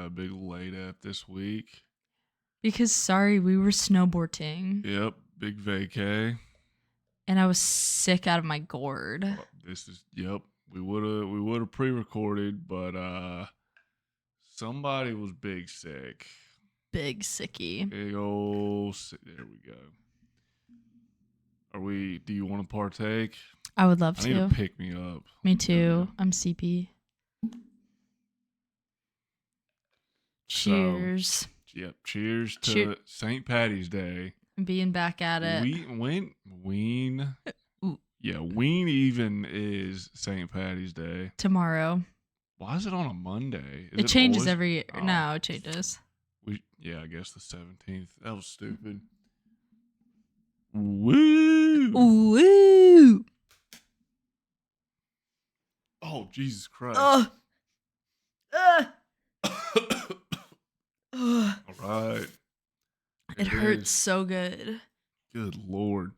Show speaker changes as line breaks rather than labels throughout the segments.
got a big late app this week.
Because sorry, we were snowboarding
Yep, big vacay.
and I was sick out of my gourd.
We would have pre-recorded, but somebody was big sick.
Big sicky.
Big old there we go. Do you want to partake?
I would love
I
to.
need to pick me up.
Me too. I'm CP. Cheers.
Yep. Cheers to St. Patty's Day.
Being back at it.
Ween even is St. Patty's Day.
Tomorrow.
Why is it on a Monday?
It changes every year. Oh. No, it changes.
I guess the 17th. That was stupid. Woo!
Woo!
Oh, Jesus Christ.
All
right.
It hurts so good.
Good Lord.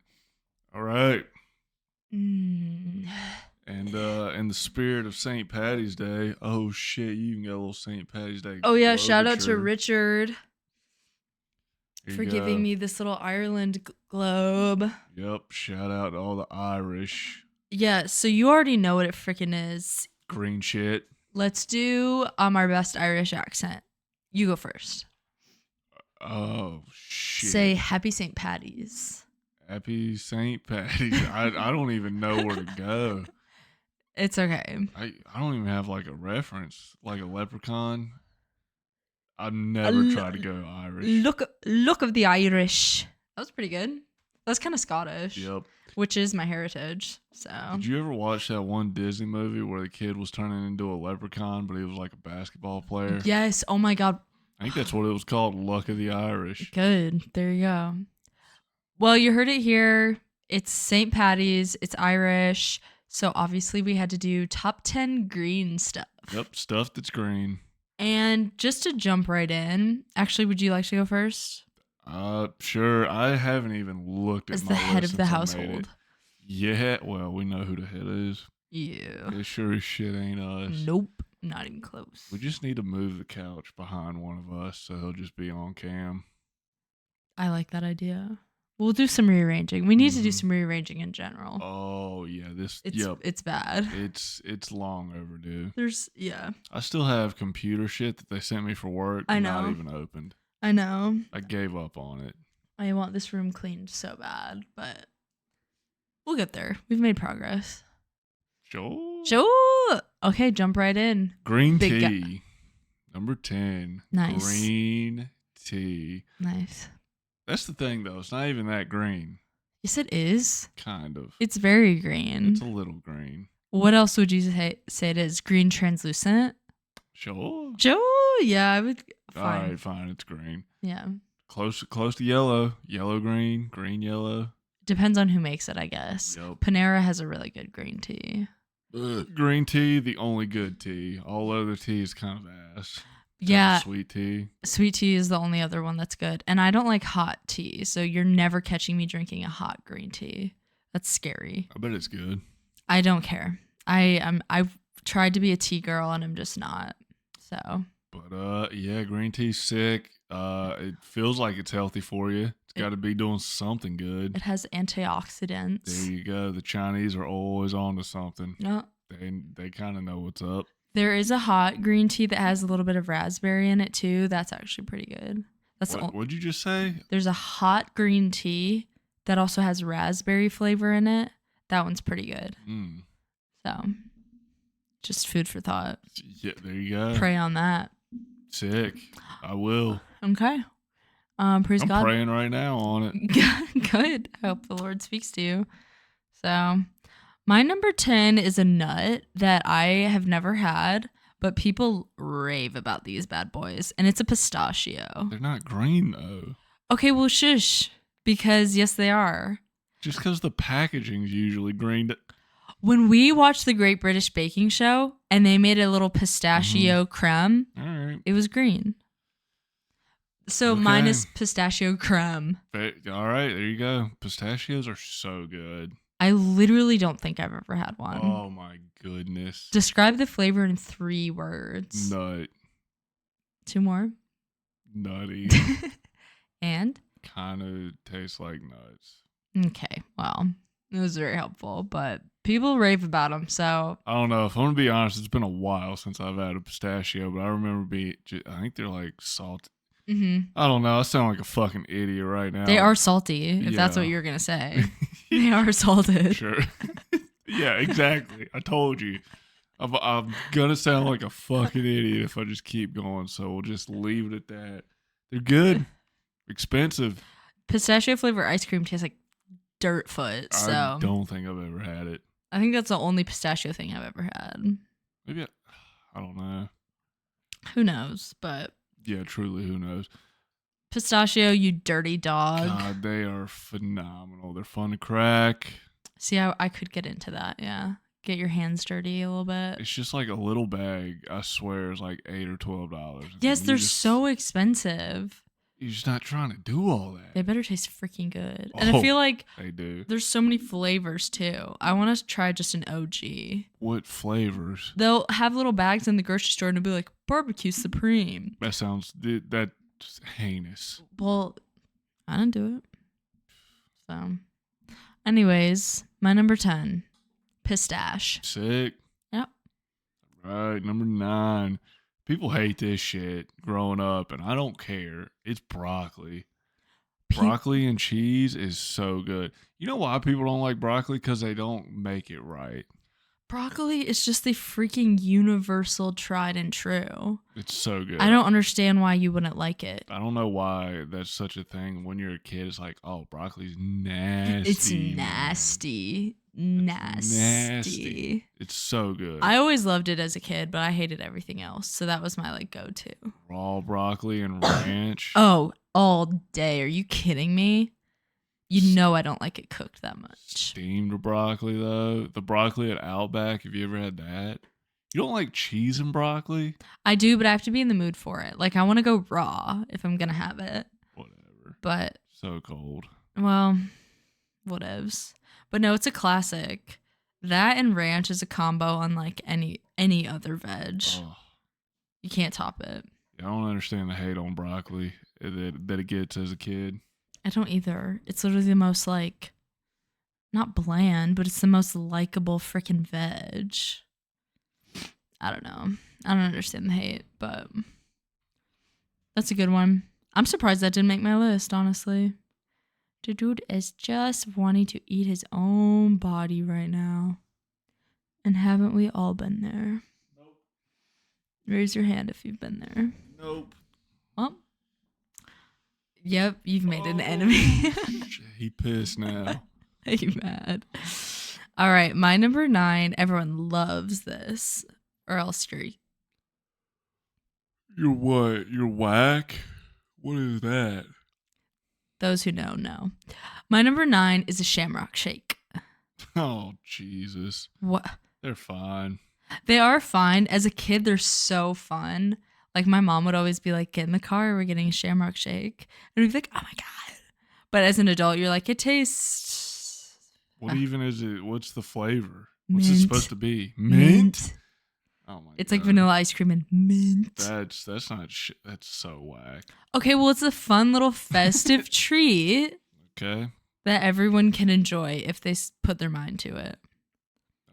All right.
And
in the spirit of St. Patty's Day, oh shit, you even got a little St. Patty's Day.
Oh yeah, shout out to Richard for giving me this little Ireland globe.
Yep, shout out to all the Irish.
Yeah, so you already know what it freaking is.
Green shit.
Let's do our best Irish accent. You go first.
Oh shit.
Say Happy St. Patty's.
Happy St. Patty's. I don't even know where to go.
It's okay.
I don't even have like a reference, like a leprechaun. I've never tried to go Irish.
Look of the Irish. That was pretty good. That's kind of Scottish.
Yep.
Which is my heritage. So.
Did you ever watch that one Disney movie where the kid was turning into a leprechaun, but he was like a basketball player?
Yes. Oh my God.
I think that's what it was called, Luck of the Irish.
Good. There you go. Well, you heard it here. It's St. Patty's. It's Irish. So obviously we had to do top 10 green stuff.
Yep, stuff that's green.
And just to jump right in, actually, would you like to go first?
Sure. I haven't even looked at
as the head of the household.
Yeah, well, we know who the head is.
Yeah.
It sure as shit ain't us.
Nope, not even close.
We just need to move the couch behind one of us so he'll just be on cam.
I like that idea. We'll do some rearranging. We need to do some rearranging in general.
Oh yeah,
it's bad.
It's long overdue.
Yeah.
I still have computer shit that they sent me for work.
I know.
Not even opened.
I know.
I gave up on it.
I want this room cleaned so bad, but we'll get there. We've made progress. Sure. Okay, jump right in.
Green tea. Number 10.
Nice.
Green tea.
Nice.
That's the thing, though. It's not even that green.
Yes, it is.
Kind of.
It's very green.
It's a little green.
What else would you say it is? Green translucent?
Sure.
Yeah, I would.
Fine. All right, fine. It's green.
Yeah.
Close to yellow. Yellow, green, yellow.
Depends on who makes it, I guess.
Yep.
Panera has a really good green tea.
Green tea, the only good tea. All other tea is kind of ass.
Yeah.
Sweet tea.
Sweet tea is the only other one that's good. And I don't like hot tea, so you're never catching me drinking a hot green tea. That's scary.
I bet it's good.
I don't care. I've tried to be a tea girl and I'm just not. So.
But yeah, green tea's sick. It feels like it's healthy for you. It's got to be doing something good.
It has antioxidants.
There you go. The Chinese are always on to something.
No.
They kind of know what's up.
There is a hot green tea that has a little bit of raspberry in it too. That's actually pretty good.
What'd you just say?
There's a hot green tea that also has raspberry flavor in it. That one's pretty good. So, just food for thought.
Yeah, there you go.
Pray on that.
Sick. I will.
Okay. Praise God.
I'm praying right now on
it. Good. I hope the Lord speaks to you. So, my number 10 is a nut that I have never had, but people rave about these bad boys, and it's a pistachio.
They're not green, though.
Okay, well, shush, because yes, they are.
Just because the packaging's usually green.
When we watched the Great British Baking Show, and they made a little pistachio creme,
all right,
it was green. So mine is pistachio creme.
All right, there you go. Pistachios are so good.
I literally don't think I've ever had one.
Oh my goodness.
Describe the flavor in 3 words.
Nut.
2 more.
Nutty.
And?
Kind of tastes like nuts.
Okay, well, it was very helpful, but people rave about them, so.
I don't know. If I'm going to be honest, it's been a while since I've had a pistachio, but I remember I think they're like salty. I don't know. I sound like a fucking idiot right now.
They are salty, if that's
Yeah.
what you're going to say. They are salted.
Sure. Yeah, exactly. I told you. I'm going to sound like a fucking idiot if I just keep going, so we'll just leave it at that. They're good. Expensive.
Pistachio flavor ice cream tastes like dirt foot, so.
I don't think I've ever had it.
I think that's the only pistachio thing I've ever had.
Maybe I don't know.
Who knows, but.
Yeah, truly, who knows?
Pistachio, you dirty dog.
God, they are phenomenal. They're fun to crack.
See, I could get into that, yeah. Get your hands dirty a little bit.
It's just like a little bag, I swear, is like $8 or $12.
Yes, they're so expensive.
You're just not trying to do all that.
They better taste freaking good. And I feel like
they do.
There's so many flavors too. I want to try just an OG.
What flavors?
They'll have little bags in the grocery store and it'll be like barbecue supreme.
That sounds that's heinous.
Well, I didn't do it. So, anyways, my number 10, pistache.
Sick.
Yep.
Right, number 9. People hate this shit growing up, and I don't care. It's broccoli. Broccoli and cheese is so good. You know why people don't like broccoli? Because they don't make it right.
Broccoli is just the freaking universal tried and true.
It's so good.
I don't understand why you wouldn't like it.
I don't know why that's such a thing. When you're a kid, it's like, oh, broccoli's nasty.
It's nasty. Nasty.
It's so good.
I always loved it as a kid, but I hated everything else. So that was my like go-to.
Raw broccoli and ranch.
Oh, all day. Are you kidding me? You know I don't like it cooked that much.
Steamed broccoli, though. The broccoli at Outback, have you ever had that? You don't like cheese and broccoli?
I do, but I have to be in the mood for it. Like, I want to go raw if I'm going to have it.
Whatever.
But.
So cold.
Well, whatevs. But no, it's a classic. That and ranch is a combo unlike any other veg.
Oh.
You can't top it.
I don't understand the hate on broccoli that it gets as a kid.
I don't either. It's literally the most like, not bland, but it's the most likable freaking veg. I don't know. I don't understand the hate, but that's a good one. I'm surprised that didn't make my list, honestly. The dude is just wanting to eat his own body right now. And haven't we all been there?
Nope.
Raise your hand if you've been there.
Nope.
Well, yep, you've made an enemy.
He pissed now.
You mad? All right, my number 9. Everyone loves this, or else
You're what? You're whack? What is that?
those who know. My number 9 is a Shamrock Shake.
Oh, Jesus.
What?
They're fine.
They are fine. As a kid, they're so fun. Like, my mom would always be like, get in the car, we're getting a Shamrock Shake. And we'd be like, oh my God. But as an adult, you're like, it tastes...
What even is it? What's the flavor? What's it
Mint.
supposed to be? Mint? Oh my
It's
God.
like vanilla ice cream and mint.
That's not shit. That's so whack.
Okay, well, it's a fun little festive treat
Okay.
that everyone can enjoy if they put their mind to it.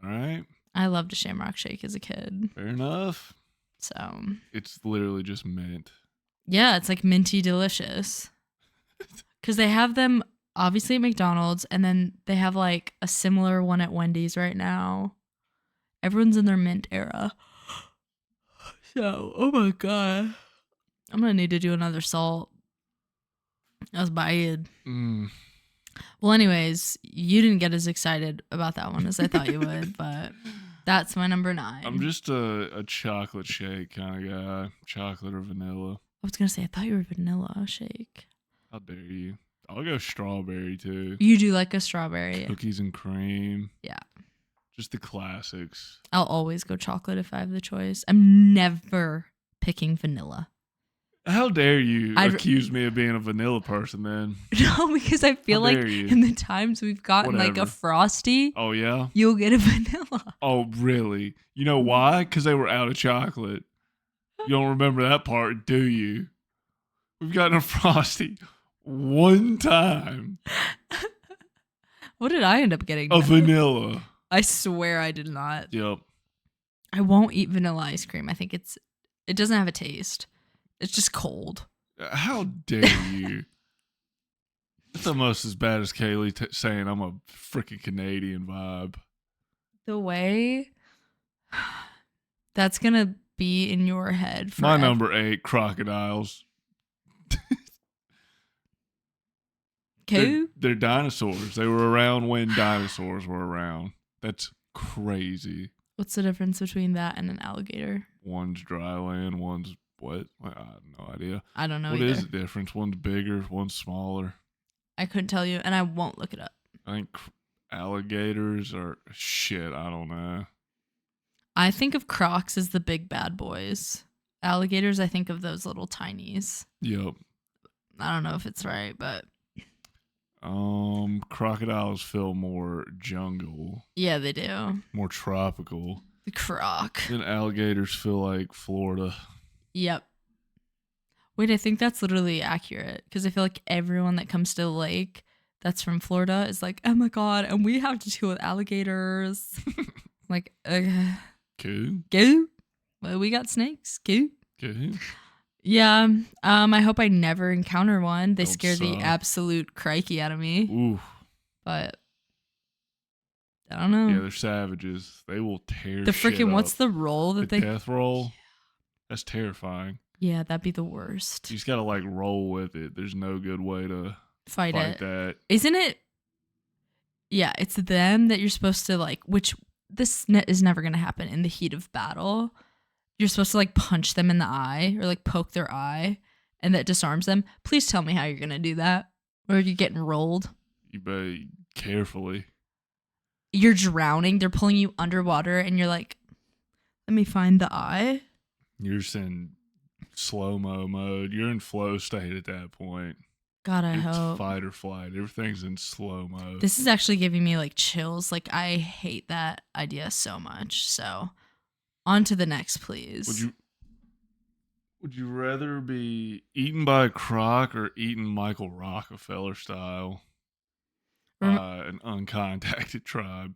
All right.
I loved a Shamrock Shake as a kid.
Fair enough.
So,
It's literally just mint.
yeah, it's like minty delicious. Because they have them obviously at McDonald's, and then they have like a similar one at Wendy's right now. Everyone's in their mint era. So, oh my God. I'm going to need to do another salt. That was bad. Well, anyways, you didn't get as excited about that one as I thought you would, but that's my number 9.
I'm just a chocolate shake kind of guy. Chocolate or vanilla.
I was going to say, I thought you were vanilla shake.
How dare you? I'll go strawberry too.
You do like a strawberry.
Cookies and cream.
Yeah.
Just the classics.
I'll always go chocolate if I have the choice. I'm never picking vanilla.
How dare you accuse me of being a vanilla person then?
No, because I feel
How
like
dare you?
in the times we've gotten like a
Whatever.
Frosty,
Oh, yeah?
you'll get a vanilla.
Oh, really? You know why? Because they were out of chocolate. You don't remember that part, do you? We've gotten a Frosty one time.
What did I end up getting?
A vanilla.
I swear I did not.
Yep.
I won't eat vanilla ice cream. I think it doesn't have a taste. It's just cold.
How dare you? It's almost as bad as Kaylee saying I'm a freaking Canadian vibe.
The way that's going to be in your head
My
forever.
number 8, crocodiles. They're dinosaurs. They were around when dinosaurs were around. That's crazy.
What's the difference between that and an alligator?
One's dry land, one's what? I have no idea.
I don't know
What
either.
is the difference? One's bigger, one's smaller.
I couldn't tell you, and I won't look it up.
I think alligators are shit. I don't know.
I think of crocs as the big bad boys. Alligators, I think of those little tinies.
Yep.
I don't know if it's right, but
Crocodiles feel more jungle,
yeah, they do.
more tropical.
The croc.
Then alligators feel like Florida.
Yep. Wait, I think that's literally accurate because I feel like everyone that comes to the lake that's from Florida is like, oh my God, and we have to deal with alligators. Like,
Cool.
go. Well, we got snakes. Go.
Cool.
Yeah. I hope I never encounter one. They
Don't
scare the
suck.
absolute crikey out of me.
Ooh.
But I don't know.
Yeah, they're savages. They will tear
the
shit
freaking
up.
what's the roll that
The
they
death roll? That's terrifying.
Yeah, that'd be the worst.
You just gotta like roll with it. There's no good way to
Fight it.
that.
Isn't it? Yeah, it's them that you're supposed to like, which is never going to happen in the heat of battle. You're supposed to like punch them in the eye or like poke their eye and that disarms them. Please tell me how you're going to do that. Or you're getting rolled.
You better carefully.
You're drowning. They're pulling you underwater and you're like, let me find the eye.
You're just in slow-mo mode. You're in flow state at that point.
God, I
It's
hope.
fight or flight. Everything's in slow-mo.
This is actually giving me like chills. Like I hate that idea so much. So on to the next, please.
Would you rather be eaten by a croc or eaten Michael Rockefeller style by an uncontacted tribe?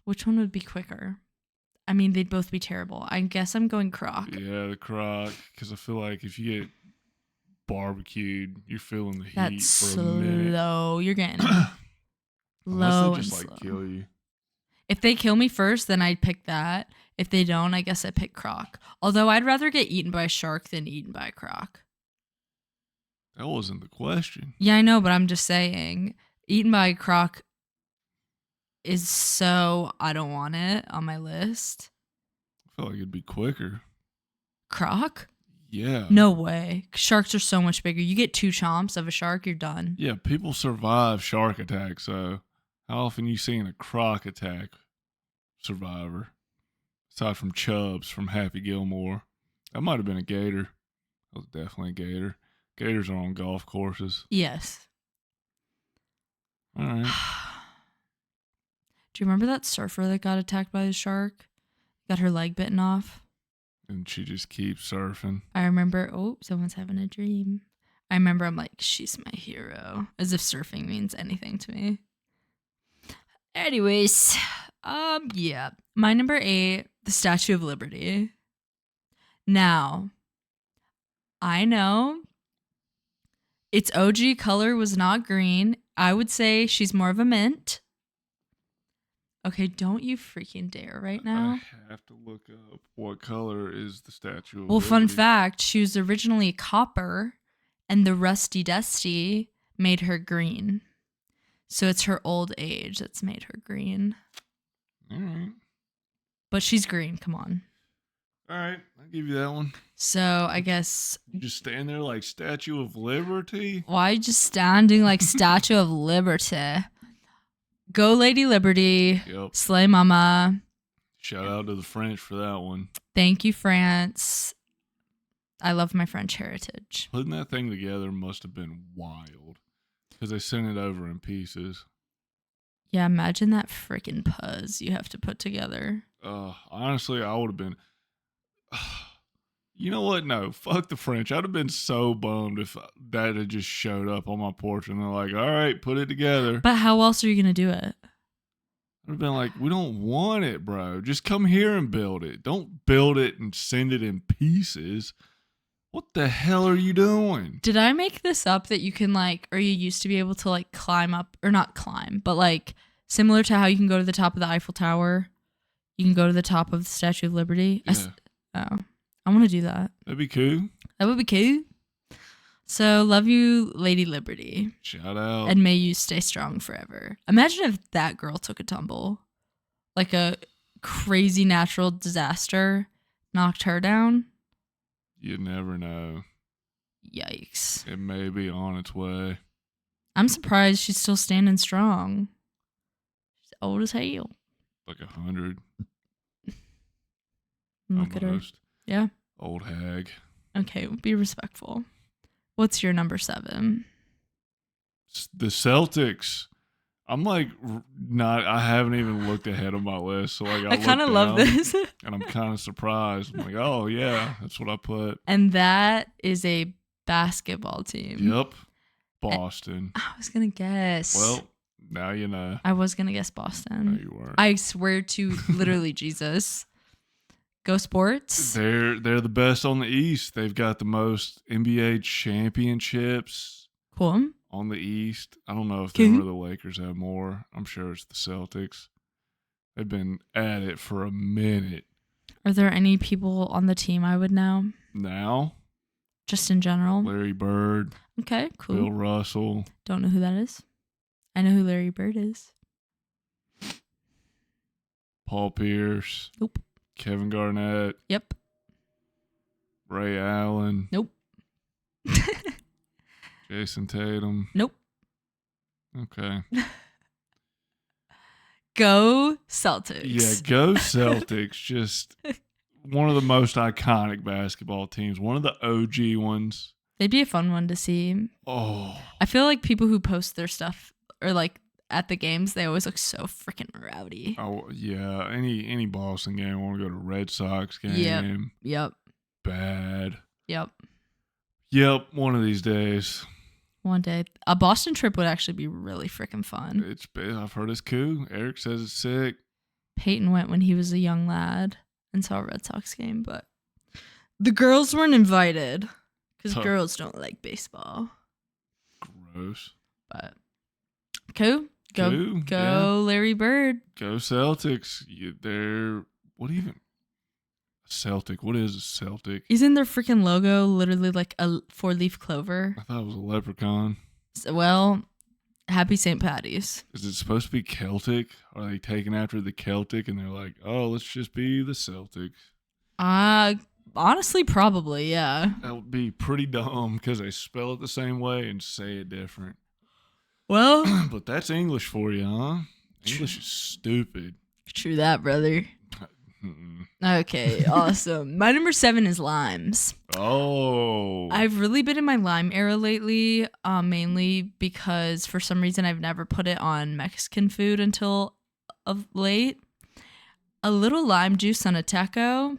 Which one would be quicker? I mean, they'd both be terrible. I guess I'm going croc.
Yeah, the croc. Because I feel like if you get barbecued, you're feeling the heat
That's
for a minute.
slow. You're getting
Unless
low
they
and
just
slow.
like kill you.
If they kill me first, then I'd pick that. If they don't, I guess I pick croc. Although I'd rather get eaten by a shark than eaten by a croc.
That wasn't the question.
Yeah, I know, but I'm just saying, eaten by a croc is so I don't want it on my list.
I feel like it'd be quicker.
Croc?
Yeah.
No way. Sharks are so much bigger. You get 2 chomps of a shark, you're done.
Yeah, people survive shark attacks, so how often you seen a croc attack survivor? Aside from Chubbs from Happy Gilmore. That might have been a gator. That was definitely a gator. Gators are on golf courses.
Yes.
All right.
Do you remember that surfer that got attacked by the shark? Got her leg bitten off?
And she just keeps surfing.
I remember, someone's having a dream. I remember I'm like, she's my hero. As if surfing means anything to me. Anyways, yeah. My number 8, the Statue of Liberty. Now, I know its OG color was not green. I would say she's more of a mint. Okay, don't you freaking dare right now.
I have to look up what color is the Statue of
Well, fun
Liberty.
fact, she was originally copper and the Rusty Dusty made her green. So it's her old age that's made her green.
All right.
But she's green, come on.
All right. I'll give you that one.
So I guess,
You just stand there like Statue of Liberty.
why just standing like Statue of Liberty? Go Lady Liberty,
Yep.
slay mama.
Shout out to the French for that one.
Thank you, France. I love my French heritage.
Putting that thing together must have been wild. Because they sent it over in pieces.
Yeah, imagine that freaking puzz you have to put together.
Honestly, I would have been. You know what? No, fuck the French. I'd have been so bummed if that had just showed up on my porch and they're like, all right, put it together.
But how else are you going to do it?
I'd have been like, we don't want it, bro. Just come here and build it. Don't build it and send it in pieces. What the hell are you doing?
Did I make this up that you can or you used to be able to climb up, or not climb, but similar to how you can go to the top of the Eiffel Tower, you can go to the top of the Statue of Liberty?
Yeah.
I want to do that.
That'd be cool.
That would be cool. So, love you, Lady Liberty.
Shout out.
And may you stay strong forever. Imagine if that girl took a tumble. Like a crazy natural disaster knocked her down.
You never know.
Yikes.
It may be on its way.
I'm surprised she's still standing strong. She's old as hell.
Like 100.
Look at her. Yeah.
Old hag.
Okay, be respectful. What's your number 7?
The Celtics. I'm not. I haven't even looked ahead of my list, so I
kind of love this,
and I'm kind of surprised. I'm like, oh yeah, that's what I put.
And that is a basketball team.
Yep, Boston.
I was gonna guess.
Well, now you know.
I was gonna guess Boston.
No, you weren't.
I swear to literally Jesus. Go Sports.
They're the best on the East. They've got the most NBA championships.
Cool.
On the East. I don't know if them or the Lakers have more. I'm sure it's the Celtics. They've been at it for a minute.
Are there any people on the team I would know?
Now?
Just in general?
Larry Bird.
Okay, cool.
Bill Russell.
Don't know who that is. I know who Larry Bird is.
Paul Pierce.
Nope.
Kevin Garnett.
Yep.
Ray Allen.
Nope.
Jason Tatum.
Nope.
Okay.
Go Celtics.
Yeah, go Celtics. Just one of the most iconic basketball teams. One of the OG ones.
They'd be a fun one to see.
Oh.
I feel like people who post their stuff or at the games, they always look so freaking rowdy.
Oh yeah. Any Boston game, I want to go to Red Sox game.
Yep.
Bad.
Yep.
One of these days.
One day. A Boston trip would actually be really freaking fun.
I've heard it's cool. Eric says it's sick.
Peyton went when he was a young lad and saw a Red Sox game, but the girls weren't invited because girls don't like baseball.
Gross.
But cool. Go yeah. Larry Bird.
Go Celtics. Celtic. What is a Celtic?
Isn't their freaking logo literally like a 4-leaf clover?
I thought it was a leprechaun.
Well, happy St. Patty's.
Is it supposed to be Celtic? Are they taking after the Celtic and they're like, oh, let's just be the Celtics?
Honestly, probably, yeah.
That would be pretty dumb because they spell it the same way and say it different.
Well.
But that's English for you, huh? English is stupid.
True that, brother. Okay, awesome. My number 7 is limes.
Oh.
I've really been in my lime era lately, mainly because for some reason I've never put it on Mexican food until of late. A little lime juice on a taco,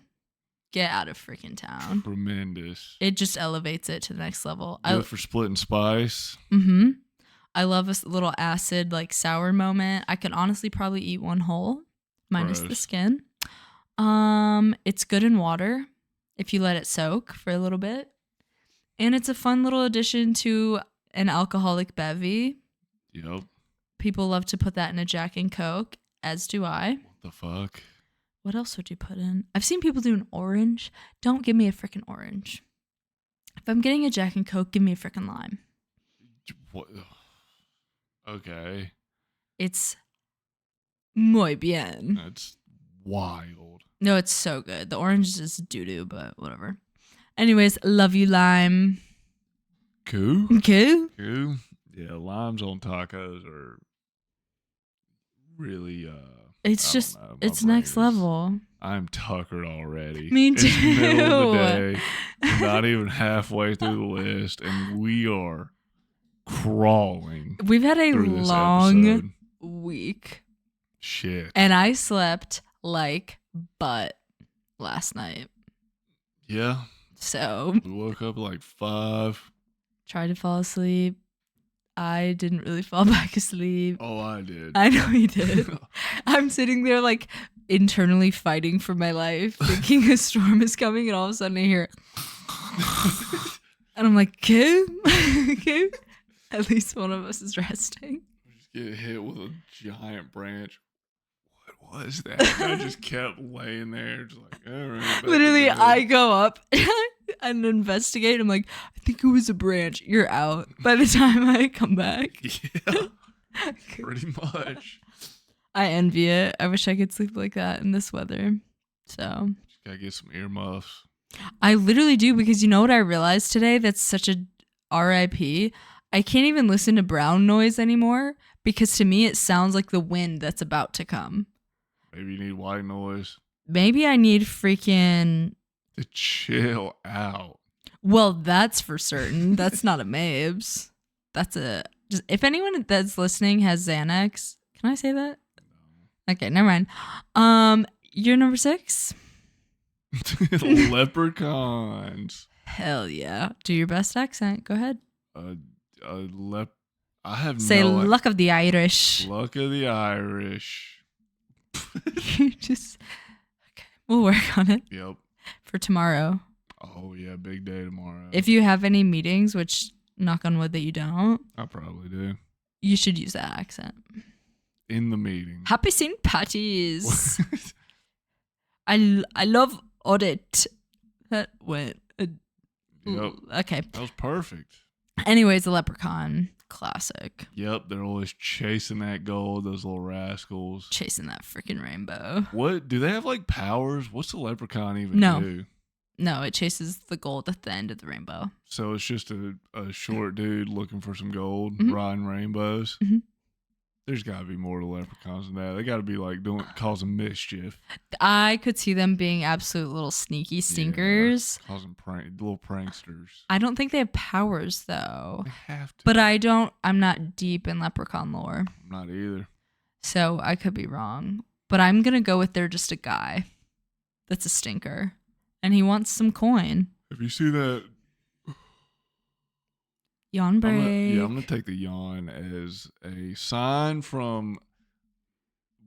get out of freaking town.
Tremendous.
It just elevates it to the next level.
Good for splitting spice.
Mm-hmm. I love a little acid, sour moment. I could honestly probably eat one whole, minus the skin. It's good in water if you let it soak for a little bit. And it's a fun little addition to an alcoholic bevy.
Yep.
People love to put that in a Jack and Coke, as do I.
What the fuck?
What else would you put in? I've seen people do an orange. Don't give me a freaking orange. If I'm getting a Jack and Coke, give me a freaking lime.
What? Okay.
It's muy bien.
That's wild.
No, it's so good. The orange is doo-doo, but whatever. Anyways, love you, lime.
Cool.
Cool.
Cool. Yeah, limes on tacos are really,
it's just, it's next level.
I'm tuckered already.
Me too.
It's middle of the day, not even halfway through the list, and we are crawling.
We've had a long week.
Shit.
And I slept like butt last night.
Yeah,
So
We woke up at like 5.
tried to fall asleep. I didn't really fall back asleep.
Oh, I did.
I know you did. I'm sitting there like internally fighting for my life, thinking a storm is coming, and all of a sudden I hear and I'm like, Kim? Kim? At least one of us is resting.
Just get hit with a giant branch. What was that? And I just kept laying there, just like, all right. back to
Literally,
bed.
I go up and investigate. I'm like, I think it was a branch. You're out. By the time I come back,
Yeah, pretty much.
I envy it. I wish I could sleep like that in this weather. So
Just gotta get some earmuffs.
I literally do, because you know what I realized today? That's such a RIP. I can't even listen to brown noise anymore, because to me it sounds like the wind that's about to come.
Maybe you need white noise
Maybe I need freaking.
to chill out.
Well, that's for certain. That's not a Mabes. That's a. Just, if anyone that's listening has Xanax, can I say that? Okay, never mind. You're number 6.
Leprechauns.
Hell yeah! Do your best accent. Go ahead.
I have
Say
no
luck of the Irish.
luck of the Irish.
You just. Okay, we'll work on it
Yep.
for tomorrow.
Oh yeah, big day tomorrow.
If you have any meetings, which knock on wood that you don't,
I probably do.
you should use that accent.
In the meeting.
Happy St. Patty's. I love audit. That went.
Yep.
Okay.
That was perfect.
Anyways, the leprechaun. Classic.
Yep, they're always chasing that gold, those little rascals.
Chasing that freaking rainbow.
What do they have like powers? What's the leprechaun even
No.
do?
No, it chases the gold at the end of the rainbow.
So it's just a short dude looking for some gold,
Mhm.
riding rainbows.
Mhm.
There's got to be more to leprechauns than that. They got to be like causing mischief,
I could see them being absolute little sneaky stinkers.
causing little pranksters.
I don't think they have powers though.
They have to.
But I'm not deep in leprechaun lore.
I'm not either.
So I could be wrong. But I'm going to go with they're just a guy that's a stinker. And he wants some coin.
If you see that,
Yawn
I'm
break.
gonna take the yawn as a sign from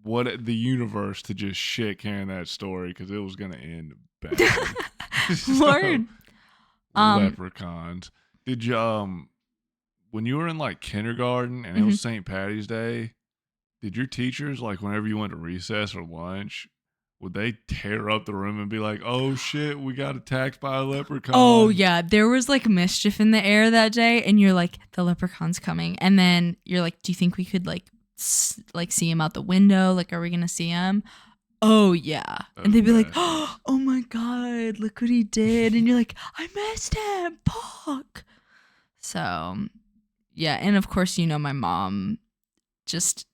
the universe to just shit can that story because it was gonna end bad.
Word.
Leprechauns. Did you when you were in like kindergarten and it was St. Patty's Day, did your teachers, like whenever you went to recess or lunch, would they tear up the room and be like, "Oh shit, we got attacked by a leprechaun"?
Oh yeah, there was like mischief in the air that day, and you're like, the leprechaun's coming, and then you're like, do you think we could like see him out the window? Like, are we gonna see him? Oh yeah, and they'd be like, oh my god, look what he did, and you're like, I missed him, fuck. So yeah, and of course, you know, my mom just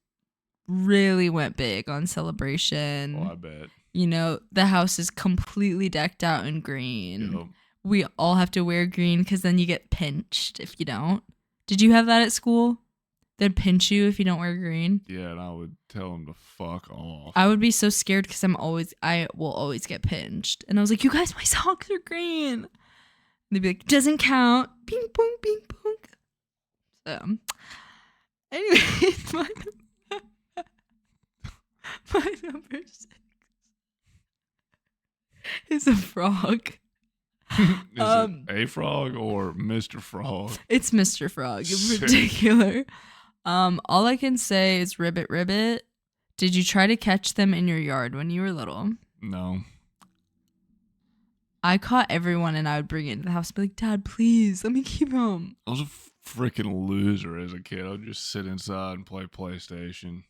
really went big on celebration.
Oh, I bet.
You know, the house is completely decked out in green.
Yep.
We all have to wear green because then you get pinched if you don't. Did you have that at school? They'd pinch you if you don't wear green.
Yeah, and I would tell them to fuck off.
I would be so scared because I will always get pinched. And I was like, you guys, my socks are green. And they'd be like, doesn't count. Bing, boom, bing, boom. So, anyways, my number 6 is a frog.
Is it a frog or Mr. Frog?
It's Mr. Frog in
Sick.
particular. All I can say is ribbit ribbit. Did you try to catch them in your yard when you were little?
No.
I caught everyone and I would bring it into the house and be like, Dad, please, let me keep him.
I was a freaking loser as a kid. I would just sit inside and play PlayStation.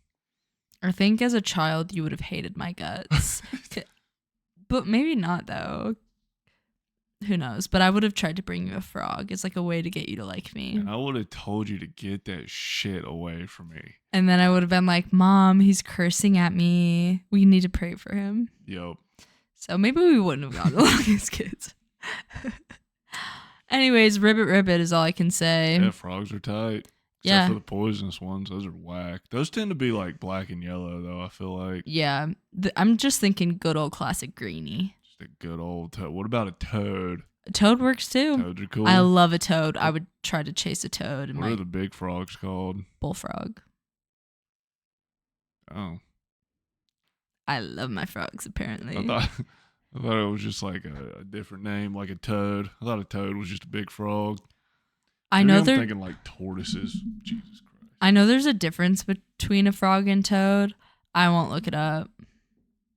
I think as a child you would have hated my guts. But maybe not though. Who knows? But I would have tried to bring you a frog. It's like a way to get you to like me.
And I would have told you to get that shit away from me.
And then I would have been like, Mom, he's cursing at me. We need to pray for him.
Yep.
So maybe we wouldn't have gotten along as kids. Anyways, ribbit ribbit is all I can say.
Yeah, frogs are tight.
Yeah.
Except for the poisonous ones. Those are whack. Those tend to be like black and yellow, though, I feel like.
Yeah. I'm just thinking good old classic greenie.
Just a good old toad. What about a toad?
Toad works too.
Toads are cool.
I love a toad. I would try to chase a toad in
What are
my
the big frogs called?
bullfrog.
Oh,
I love my frogs, apparently.
I thought it was just like a different name, like a toad. I thought a toad was just a big frog.
I
Maybe
know
I'm
there.
thinking like tortoises. Jesus Christ.
I know there's a difference between a frog and toad. I won't look it up.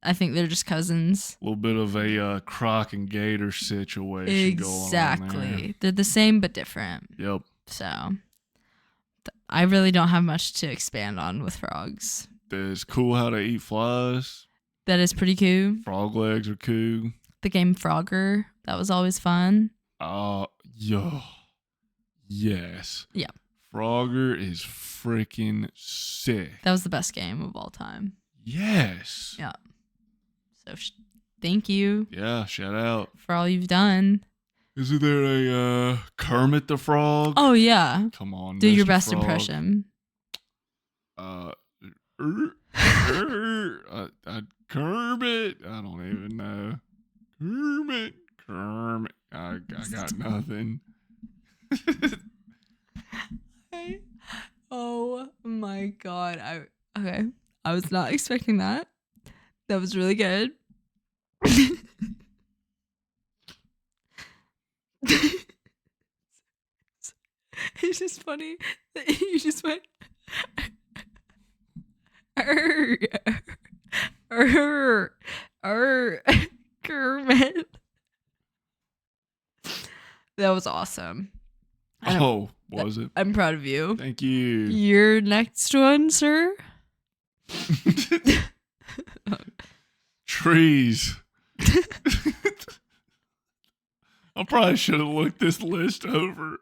I think they're just cousins.
A little bit of a croc and gator situation going on there.
Exactly. They're the same but different.
Yep.
So I really don't have much to expand on with frogs.
It's cool how they eat flies.
That is pretty cool.
Frog legs are cool.
The game Frogger, that was always fun.
Yes.
Yeah.
Frogger is freaking sick.
That was the best game of all time.
Yes.
Yeah. So thank you
Yeah, shout out.
for all you've done.
Isn't there a Kermit the Frog?
Oh, yeah.
Come on.
Do your
Mr.
best
Frog.
impression.
Kermit. I don't even know. Kermit. I got nothing.
Oh my god. Okay. I was not expecting that. That was really good. It's just funny that you just went Kermit. That was awesome.
Oh, was it?
I'm proud of you.
Thank you.
Your next one, sir?
Trees. I probably should have looked this list over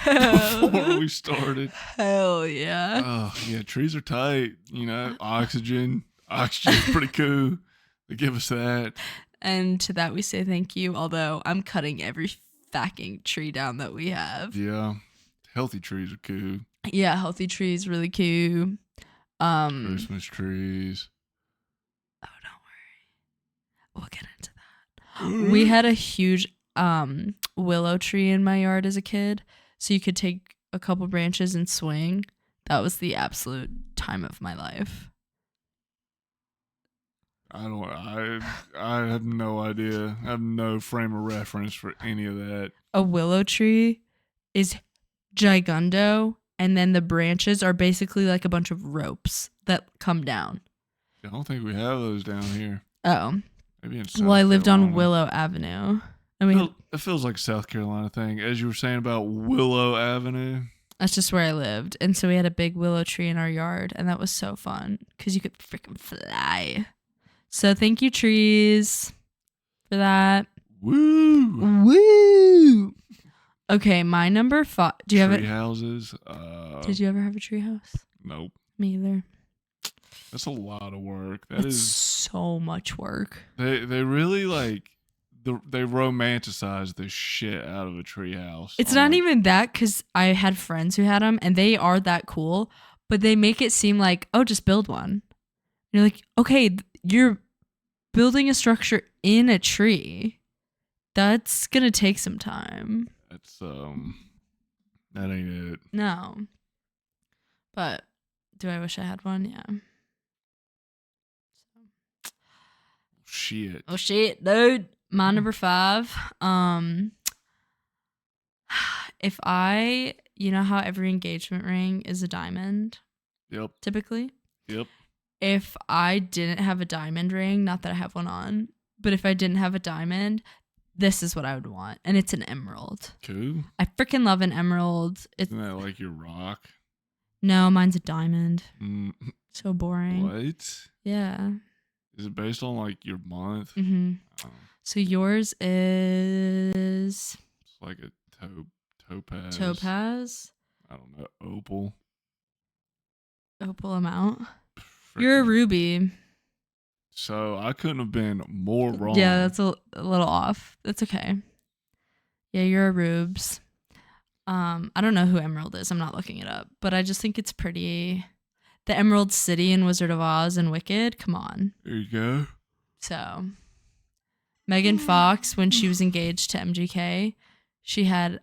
before we started.
Hell yeah.
Oh, yeah, trees are tight. You know, oxygen. Oxygen's pretty cool. They give us that.
And to that we say thank you, although I'm cutting every fucking tree down that we have.
Yeah. Healthy trees are cool.
Yeah, healthy trees, really cool.
Christmas trees.
Oh, don't worry. We'll get into that. We had a huge willow tree in my yard as a kid, so you could take a couple branches and swing. That was the absolute time of my life.
I have no idea. I have no frame of reference for any of that.
A willow tree is gigundo, and then the branches are basically like a bunch of ropes that come down.
I don't think we have those down here.
Oh.
Maybe in South
Well, I lived on
Carolina.
Willow Avenue. I mean,
It feels like a South Carolina thing. As you were saying about Willow Avenue.
that's just where I lived. And so we had a big willow tree in our yard, and that was so fun because you could freaking fly. So thank you, trees, for that.
Woo!
Woo! Okay, my number 5. Do you have
Tree
it?
houses.
Did you ever have a tree house?
Nope.
Me either.
That's a lot of work. That
It's
is.
so much work.
They really like. They romanticize the shit out of a tree house.
It's
I'm
not
like,
even that, because I had friends who had them, and they are that cool, but they make it seem like, oh, just build one. And you're like, okay, you're building a structure in a tree. That's gonna take some time.
That's that ain't it.
No. But do I wish I had one? Yeah.
Shit.
Oh shit, dude. My number 5. If you know how every engagement ring is a diamond,
Yep.
typically?
Yep.
If I didn't have a diamond ring, not that I have one on, but if I didn't have a diamond, this is what I would want. And it's an emerald.
Cool.
I freaking love an emerald.
Isn't that like your rock?
No, mine's a diamond.
Mm,
So boring.
what?
Yeah.
Is it based on like your month?
Mm-hmm.
Oh,
So yours is
it's like a topaz.
topaz,
I don't know. Opal.
opal amount. You're a
Frickin-
ruby.
So I couldn't have been more wrong.
Yeah, that's a little off. That's okay. Yeah, you're a rubes. I don't know who Emerald is. I'm not looking it up, but I just think it's pretty. The Emerald City in Wizard of Oz and Wicked. Come on.
There you go.
So Megan Fox, when she was engaged to MGK, she had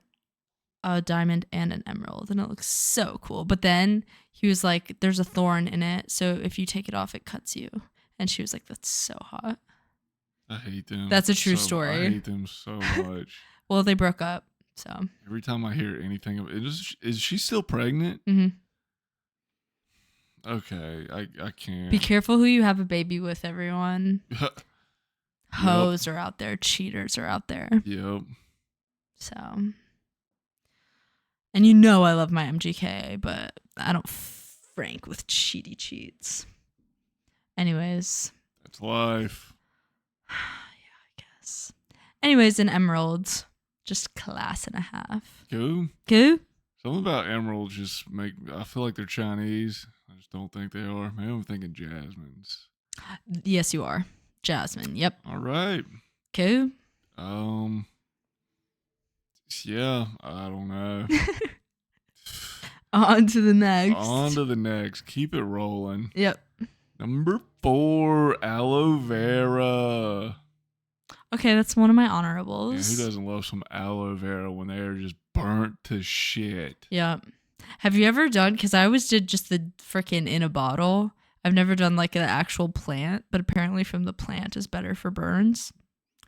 a diamond and an emerald, and it looks so cool. But then he was like, there's a thorn in it, so if you take it off, it cuts you. And she was like, that's so hot.
I hate them.
That's a true
I
story.
hate them so much.
Well, they broke up, so.
Every time I hear anything of it, is she still pregnant?
Mm-hmm.
Okay, I can't.
Be careful who you have a baby with, everyone. Hoes are out there. Cheaters are out there.
Yep.
So. And you know I love my MGK, but I don't frank with cheaty cheats. Anyways.
That's life.
Yeah, I guess. Anyways, in emeralds, just class and a half.
Cool.
Cool?
Something about emeralds just I feel like they're Chinese. I just don't think they are. Maybe I'm thinking jasmines.
Yes, you are. Jasmine. Yep.
All right.
Cool.
Yeah, I don't know.
On to the next.
On to the next. Keep it rolling.
Yep.
Number 4, aloe vera.
Okay, that's one of my
Yeah,
honorables.
who doesn't love some aloe vera when they are just burnt to shit?
Yeah. Have you ever done, because I always did just the freaking in a bottle. I've never done like an actual plant, but apparently from the plant is better for burns.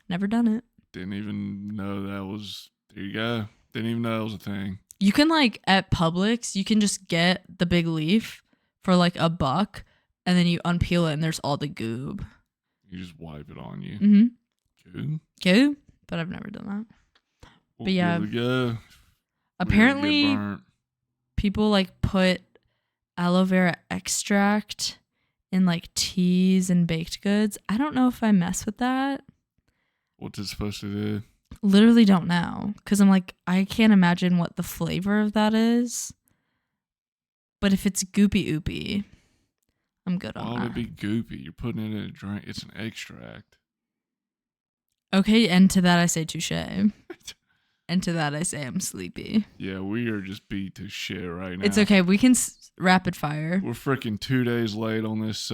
Never done it.
Didn't even know that was, there you go. Didn't even know that was a thing.
You can like at Publix, you can just get the big leaf for like $1 and then you unpeel it and there's all the goob.
You just wipe it on you.
Mm-hmm.
Good.
Good. But I've never done that.
Well,
But yeah.
good to go.
Apparently
We get burnt.
people like put aloe vera extract in like teas and baked goods. I don't know if I mess with that.
What's it supposed to do?
Literally don't know. Because I'm like, I can't imagine what the flavor of that is. But if it's goopy oopy, I'm good on
Why would
that.
it be goopy? You're putting it in a drink. It's an extract.
Okay, and to that I say touche. And to that I say I'm sleepy.
Yeah, we are just beat to shit right now.
It's okay. We can rapid fire.
We're freaking 2 days late on this.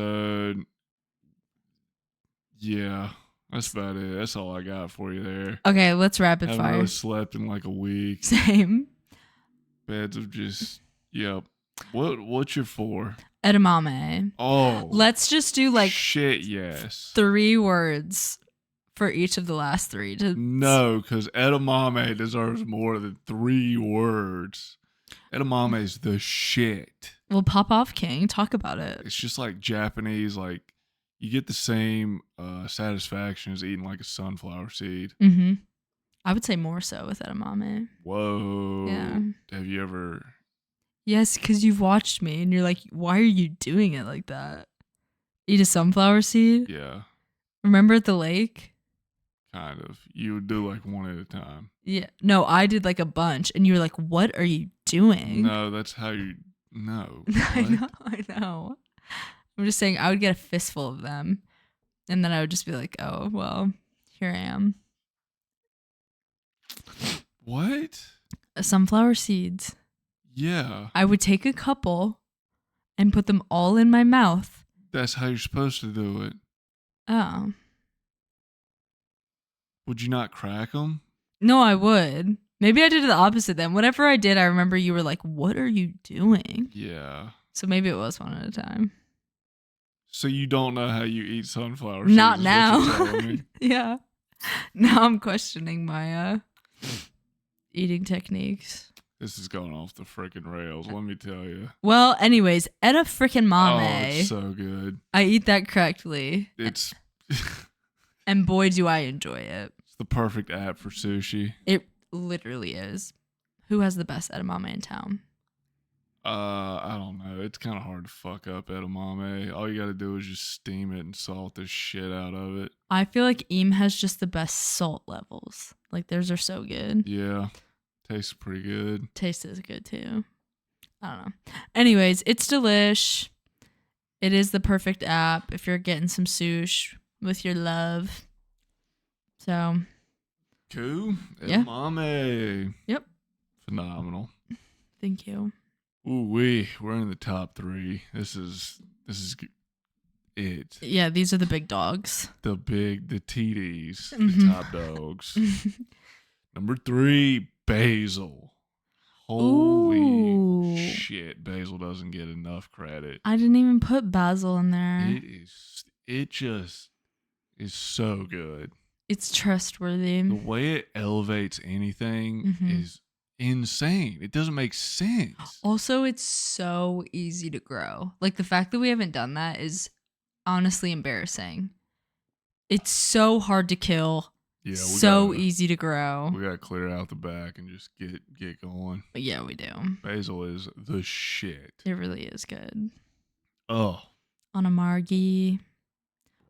Yeah, that's about it. That's all I got for you there.
Okay, let's rapid
Haven't
fire.
really slept in like a week.
Same.
Beds have just, yep. What's your 4?
Edamame.
Oh,
Let's just do like
shit, yes.
3 words for each of the last 3.
No, because edamame deserves more than 3 words. Edamame is the shit.
Well, pop off, King. Talk about it.
It's just like Japanese, like you get the same satisfaction as eating like a sunflower seed.
Mm-hmm. I would say more so with edamame.
Whoa.
Yeah.
Have you ever?
Yes, because you've watched me and you're like, why are you doing it like that? Eat a sunflower seed?
Yeah,
Remember at the lake?
kind of. You would do like one at a time.
Yeah. No, I did like a bunch and you were like, what are you doing?
No, that's how you. No.
I know. I'm just saying I would get a fistful of them and then I would just be like, oh, well, here I am.
What?
Sunflower seeds.
Yeah,
I would take a couple and put them all in my mouth.
that's how you're supposed to do it.
Oh.
Would you not crack them?
No, I would. Maybe I did the opposite then. Whatever I did, I remember you were like, what are you doing?
Yeah.
So maybe it was one at a time.
So you don't know how you eat sunflower seeds?
Not
is what you're
now.
telling me?
Yeah. Now I'm questioning my eating techniques.
This is going off the freaking rails, let me tell you.
Well, anyways, Etta frickin'
Oh,
mame.
it's so good.
I eat that correctly.
It's
And boy, do I enjoy it.
it's the perfect app for sushi.
It literally is. Who has the best edamame in town?
I don't know. It's kind of hard to fuck up edamame. All you got to do is just steam it and salt the shit out of it.
I feel like Eam has just the best salt levels. Like theirs are so good.
Yeah, tastes pretty good.
Taste is good too. I don't know. Anyways, it's delish. It is the perfect app if you're getting some sush with your love. So,
Cool.
Yeah.
Edamame.
Yep.
Phenomenal.
Thank you.
Ooh we're in the top 3. This is it.
Yeah, these are the big dogs.
The TDs, the
Mhm.
top dogs. Number 3, basil. Holy
Ooh.
shit, basil doesn't get enough credit.
I didn't even put basil in there.
It just is so good.
It's trustworthy.
The way it elevates anything
Mhm.
is insane. It doesn't make sense.
Also, it's so easy to grow. Like the fact that we haven't done that is honestly embarrassing. It's so hard to kill.
Yeah,
So easy to grow.
We gotta clear out the back and just get going.
Yeah, we do.
Basil is the shit.
It really is good.
Oh.
On a margie.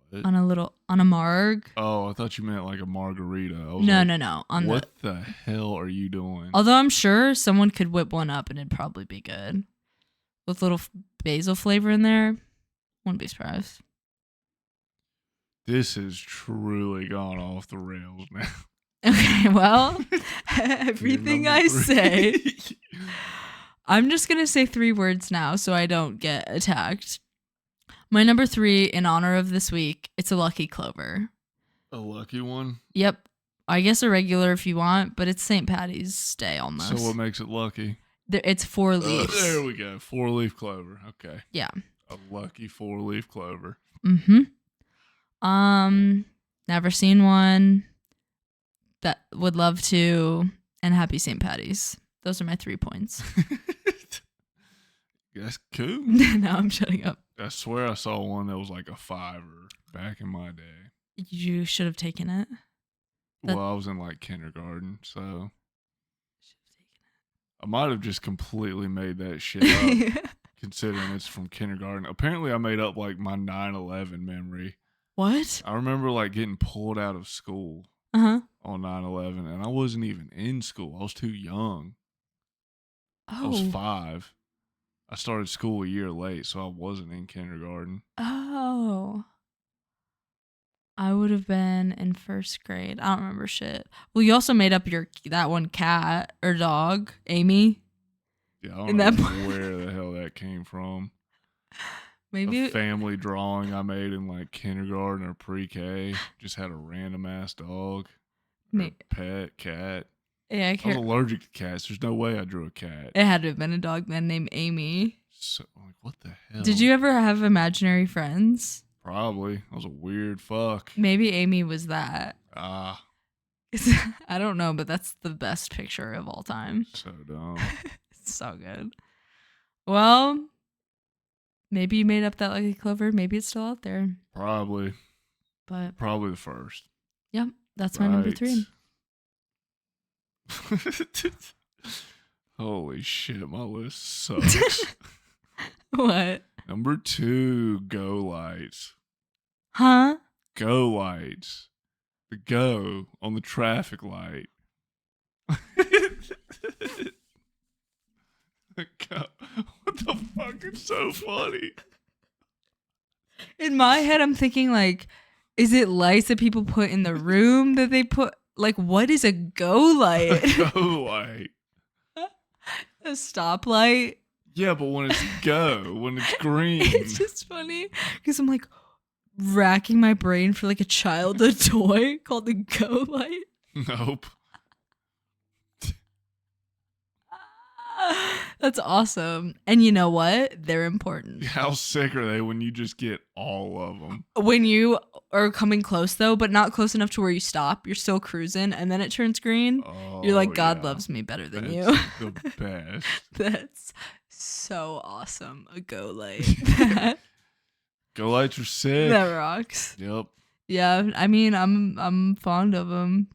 What?
On a marg.
Oh, I thought you meant like a margarita. I was
No,
like,
no.
what the hell are you doing?
Although I'm sure someone could whip one up and it'd probably be good. With little basil flavor in there. Wouldn't be surprised.
This has truly gone off the rails now.
Okay, well, everything I say, I'm just going to say 3 words now so I don't get attacked. My number 3, in honor of this week, it's a lucky clover.
A lucky one?
Yep. I guess a regular if you want, but it's St. Patty's Day almost.
So what makes it lucky?
It's 4 leaves.
There we go. 4-leaf clover. Okay.
Yeah.
A lucky 4-leaf clover.
Mm-hmm. Never seen one. That would love to, and happy St. Patty's. Those are my 3 points.
That's cool.
No, I'm shutting up.
I swear I saw one that was like a 5er back in my day.
You should have taken it.
Well, I was in like kindergarten, so I might have just completely made that shit up, considering it's from kindergarten. Apparently, I made up like my 9/11 memory.
What?
I remember like getting pulled out of school
Uh-huh.
on 9/11, and I wasn't even in school. I was too young.
Oh.
I was 5. I started school a year late, so I wasn't in kindergarten.
Oh. I would have been in 1st grade. I don't remember shit. Well, you also made up that one cat or dog, Amy.
Yeah, I don't know where the hell that came from.
Maybe
a family drawing I made in like kindergarten or pre-K just had a random ass dog, or pet cat.
Yeah,
I was allergic to cats. There's no way I drew a cat.
It had to have been a dog then named Amy.
So like, what the hell?
Did you ever have imaginary friends?
Probably. I was a weird fuck.
Maybe Amy was that.
Ah.
I don't know, but that's the best picture of all time.
So dumb.
It's so good. Well, maybe you made up that lucky clover. Maybe it's still out there.
Probably.
But
probably the first.
Yep, that's my number 3.
Holy shit, my list sucks.
What?
Number 2, go lights.
Huh?
Go lights. The go on the traffic light. What the fuck? It's so funny.
In my head, I'm thinking like, is it lights that people put in the room that they put? Like, what is a go light?
A go light.
A stoplight?
Yeah, but when it's go, when it's green.
It's just funny because I'm like racking my brain for like a childhood toy called the go light.
Nope.
That's awesome. And you know what? They're important.
How sick are they when you just get all of them?
When you are coming close though, but not close enough to where you stop, you're still cruising and then it turns green.
Oh,
you're like, God
yeah.
loves me better than
That's
you.
the best.
That's so awesome. A go light.
Go lights are sick.
That rocks.
Yep.
Yeah, I mean, I'm fond of them.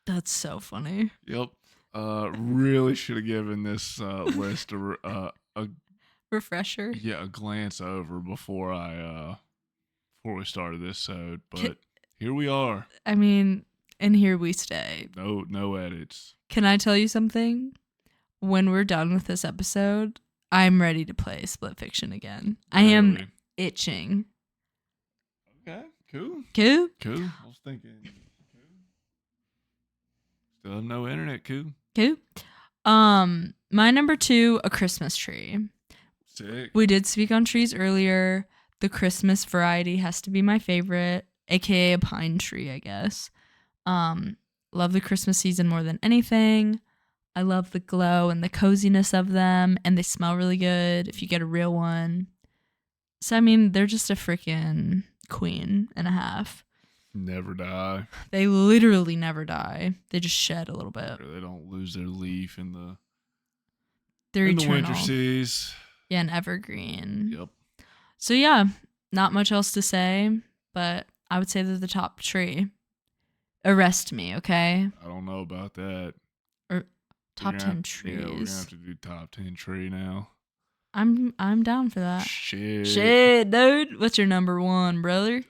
That's so funny.
Yep. Really should have given this list a
Refresher.
a glance over before we started this episode, but here we are.
I mean, and here we stay.
No edits.
Can I tell you something? When we're done with this episode, I'm ready to play Split Fiction again. I am itching.
Okay, cool.
Cool?
Cool. I was thinking. Cool. Still have no internet. Cool.
Cool. My number 2, a Christmas tree.
Sick.
We did speak on trees earlier. The Christmas variety has to be my favorite, aka a pine tree, I guess. Love the Christmas season more than anything. I love the glow and the coziness of them, and they smell really good if you get a real one. So, I mean, they're just a freaking queen and a half.
Never die.
They literally never die. They just shed a little bit.
They don't lose their leaf in the
They're
in
eternal.
the winter seas.
Yeah, an evergreen.
Yep.
So, yeah, not much else to say, but I would say they're the top tree. Arrest me, okay?
I don't know about that.
Or top 10
trees. Yeah, we're gonna have to do top 10 tree now.
I'm down for that.
Shit,
dude. What's your number one, brother?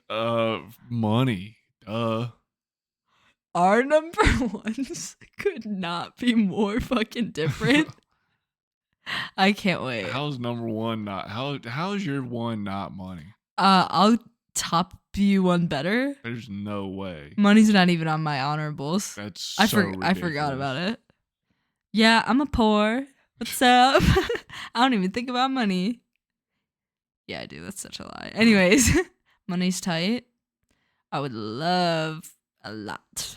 Money.
Our number ones could not be more fucking different. I can't wait.
How's number one not? How's your one not money?
I'll top you one better.
There's no way.
Money's not even on my honorables.
That's
I
ridiculous.
forgot about it. Yeah, I'm a poor. What's up? I don't even think about money. Yeah, I do. That's such a lie. Anyways, money's tight. I would love a lot.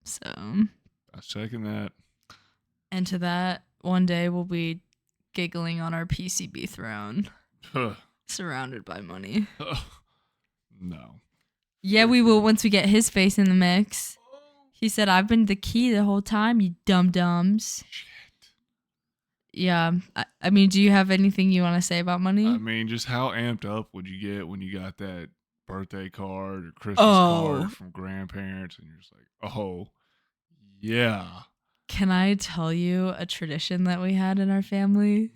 So,
I second that.
and to that, one day we'll be giggling on our PCB throne, surrounded by money.
No.
Yeah, we will once we get his face in the mix. He said, I've been the key the whole time, you dum-dums.
Shit.
Yeah. I mean, do you have anything you want to say about money?
I mean, just how amped up would you get when you got that birthday card or Christmas card from grandparents and you're just like, oh, yeah.
Can I tell you a tradition that we had in our family?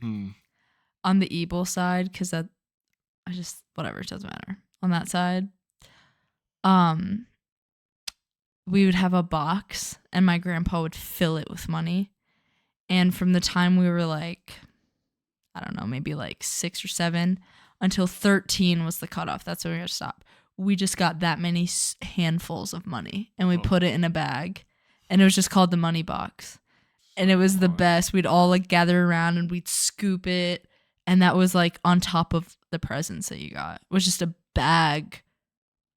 On the Ebel side, because whatever, it doesn't matter. On that side, we would have a box and my grandpa would fill it with money. And from the time we were like, I don't know, maybe like 6 or 7 until 13 was the cutoff. That's when we had to stop. We just got that many handfuls of money and we put it in a bag and it was just called the money box. And it was the best. We'd all like gather around and we'd scoop it. And that was like on top of the presents that you got. It was just a bag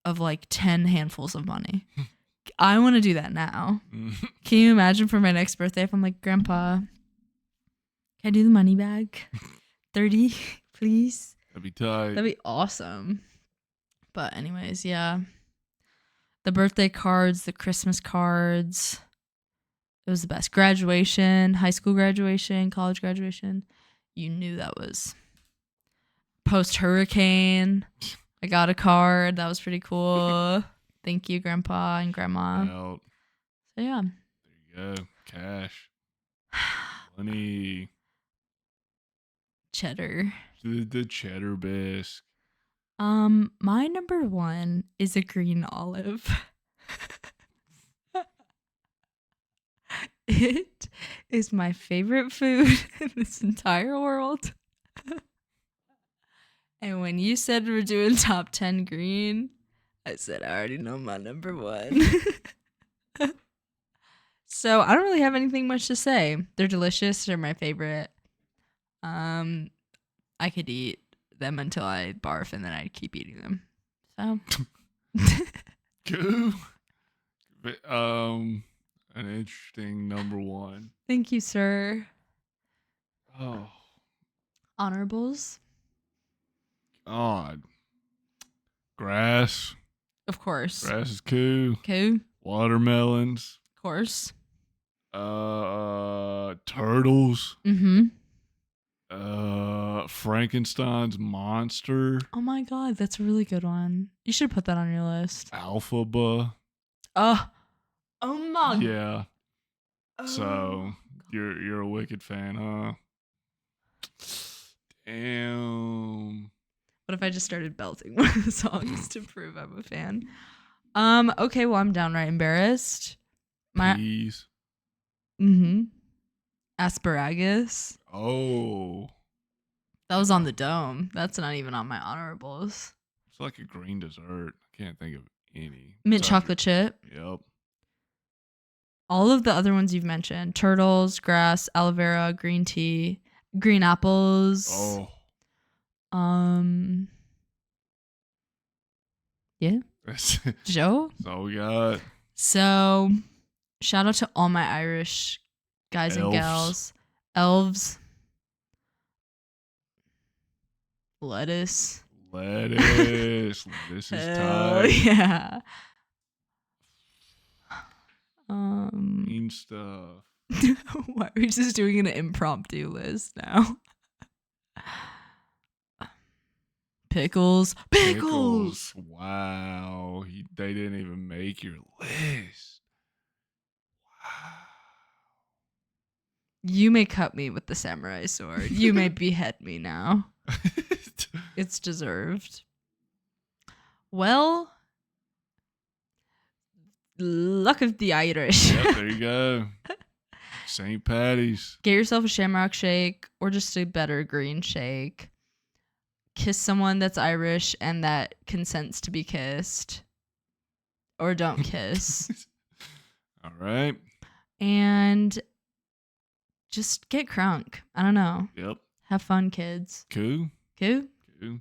of like 10 handfuls of money. I want to do that now. Can you imagine for my next birthday if I'm like, Grandpa, can I do the money bag? 30, please?
That'd be tight.
That'd be awesome. But anyways, yeah. The birthday cards, the Christmas cards. It was the best. Graduation, high school graduation, college graduation. You knew that was post-hurricane. I got a card. That was pretty cool. Thank you, Grandpa and Grandma.
Out.
So, yeah.
There you go. Cash. Money.
Cheddar.
The cheddar bisque.
My number one is a green olive. It is my favorite food in this entire world. And when you said we're doing top 10 green, I said I already know my number one. So I don't really have anything much to say. They're delicious. They're my favorite. I could eat them until I barf and then I'd keep eating them. So
Cool. An interesting number one.
thank you, sir.
Oh,
Honorables?
God. Grass.
Of course.
Grass is cool.
Okay.
Watermelons.
Of course.
Turtles.
Mm-hmm.
Frankenstein's monster.
Oh my god, that's a really good one. You should put that on your list.
Alphaba.
Oh my.
Yeah.
Oh.
So you're a Wicked fan, huh? Damn.
What if I just started belting one of the songs to prove I'm a fan? Okay, well I'm downright embarrassed.
Peas.
Asparagus.
Oh.
That was on the dome. That's not even on my honorables.
It's like a green dessert. I can't think of any.
Mint
Besides
chocolate chip.
Yep.
All of the other ones you've mentioned. Turtles, grass, aloe vera, green tea, green apples.
Oh.
Yeah.
That's
Joe?
all we got.
So, shout out to all my Irish guys and
Elves.
gals. Elves. Lettuce.
Lettuce. This is
Hell
tight.
yeah.
Mean stuff.
Why are we just doing an impromptu list now? Pickles.
Wow. They didn't even make your list. Wow.
You may cut me with the samurai sword. You may behead me now. It's deserved. Well, luck of the Irish.
Yep, there you go. St. Patty's.
Get yourself a shamrock shake or just a better green shake. Kiss someone that's Irish and that consents to be kissed. Or don't kiss.
All right.
And just get crunk. I don't know.
Yep.
Have fun, kids.
Cool.
Cool?
Cool.